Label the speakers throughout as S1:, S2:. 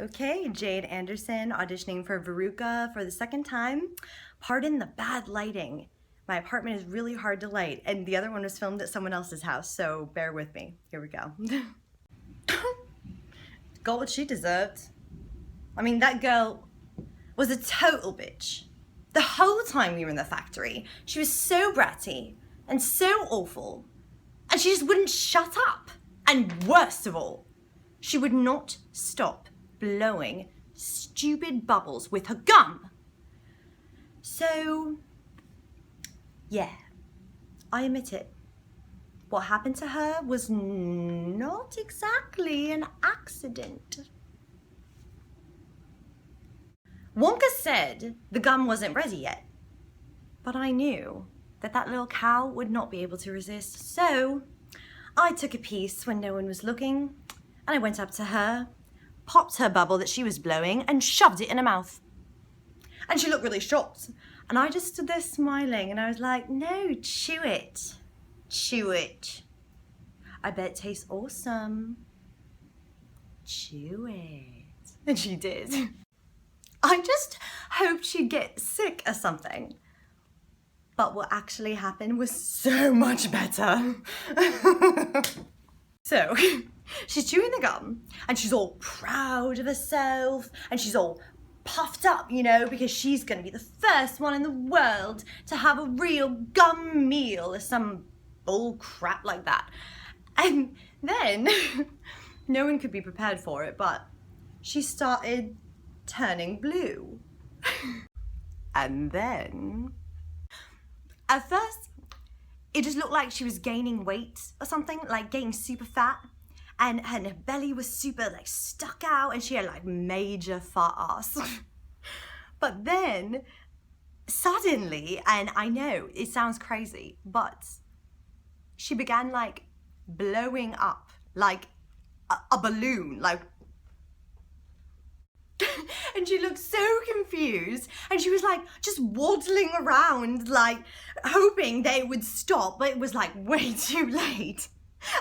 S1: Okay, Jade Anderson auditioning for VERUCA for the second time. Pardon the bad lighting. My apartment is really hard to light, and the other one was filmed at someone else's house, so bear with me. Here we go. Got what she deserved. I mean, that girl was a total bitch. The whole time we were in the factory, she was so bratty and so awful, and she just wouldn't shut up. And worst of all, she would not stop blowing stupid bubbles with her gum. So, yeah, I admit it. What happened to her was not exactly an accident. Wonka said the gum wasn't ready yet, but I knew that that little cow would not be able to resist, so I took a piece when no one was looking, and I went up to her, popped her bubble that she was blowing, and shoved it in her mouth. And she looked really shocked, and I just stood there smiling, and I was like, no, chew it. Chew it. I bet it tastes awesome. Chew it. And she did. I just hoped she'd get sick or something. But what actually happened was so much better. So, she's chewing the gum, and she's all proud of herself, and she's all puffed up, you know, because she's gonna be the first one in the world to have a real gum meal or some bull crap like that. And then, no one could be prepared for it, but she started turning blue. And then, at first, it just looked like she was gaining weight or something, like getting super fat. And her belly was super like stuck out, and she had like major fat ass. But then, suddenly, and I know it sounds crazy, but she began like blowing up like a balloon, like. And she looked so confused, and she was like just waddling around like hoping they would stop, but it was like way too late.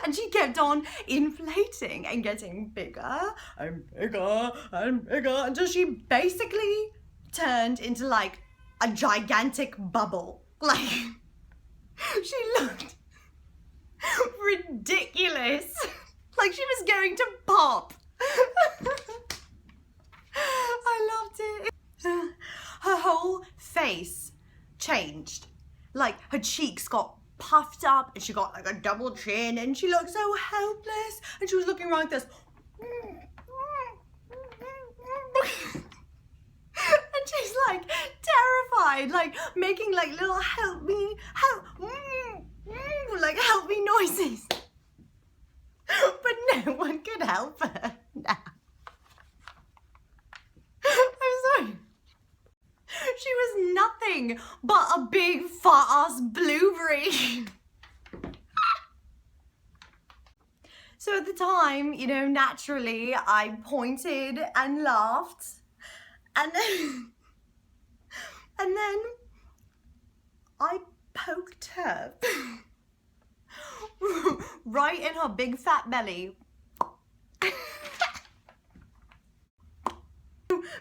S1: And she kept on inflating and getting bigger and bigger and bigger until she basically turned into like a gigantic bubble. Like, she looked ridiculous. Like she was going to pop. I loved it. Her whole face changed. Like her cheeks got puffed up, and she got like a double chin, and she looked so helpless, and she was looking around like this. And she's like terrified, like making like little help me noises. But no one could help her now. I'm sorry. She was nothing but a big fat ass blueberry. So at the time, you know, naturally I pointed and laughed, and then I poked her right in her big fat belly.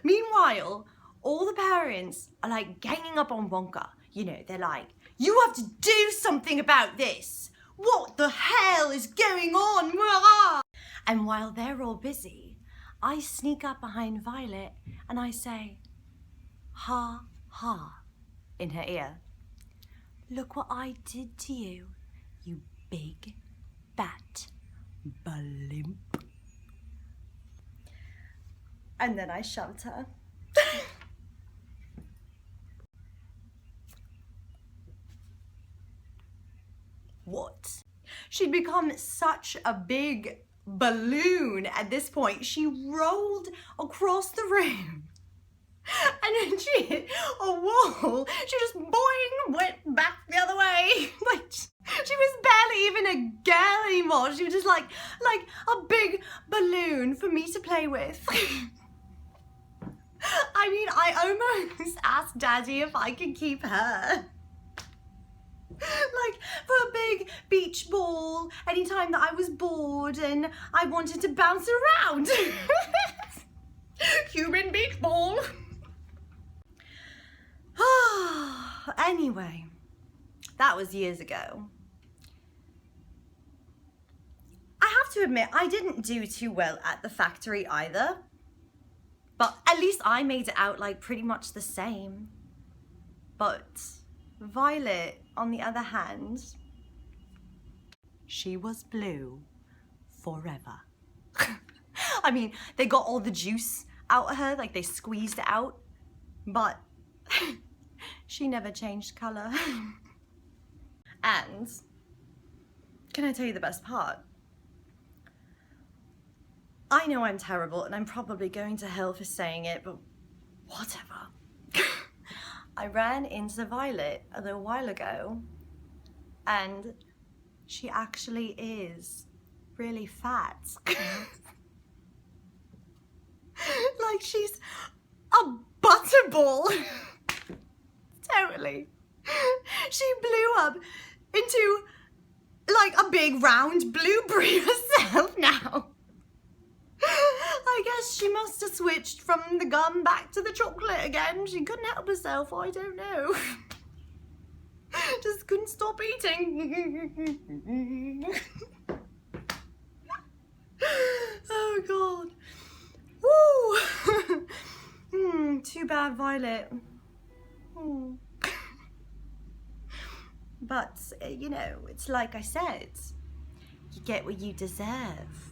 S1: Meanwhile, all the parents are like ganging up on Wonka. You know, they're like, you have to do something about this. What the hell is going on? And while they're all busy, I sneak up behind Violet and I say, ha ha, in her ear. Look what I did to you, you big, fat blimp. And then I shoved her. What? She'd become such a big balloon at this point. She rolled across the room, and then she hit a wall. She just boing, went back the other way. Like, she was barely even a girl anymore. She was just like a big balloon for me to play with. I mean, I almost asked Daddy if I could keep her. Like, for a big beach ball, anytime that I was bored and I wanted to bounce around. That was years ago. I have to admit, I didn't do too well at the factory either. But at least I made it out like pretty much the same. But Violet, on the other hand, she was blue forever. I mean, they got all the juice out of her, like they squeezed it out, but she never changed color. And can I tell you the best part? I know I'm terrible and I'm probably going to hell for saying it, but whatever. I ran into Violet a little while ago and she actually is really fat. Like she's a butterball. Totally. She blew up into like a big round blueberry herself now. I guess she must have switched from the gum back to the chocolate again. She couldn't help herself, I don't know. Just couldn't stop eating. Oh God. Woo. Too bad, Violet. But, you know, it's like I said, you get what you deserve.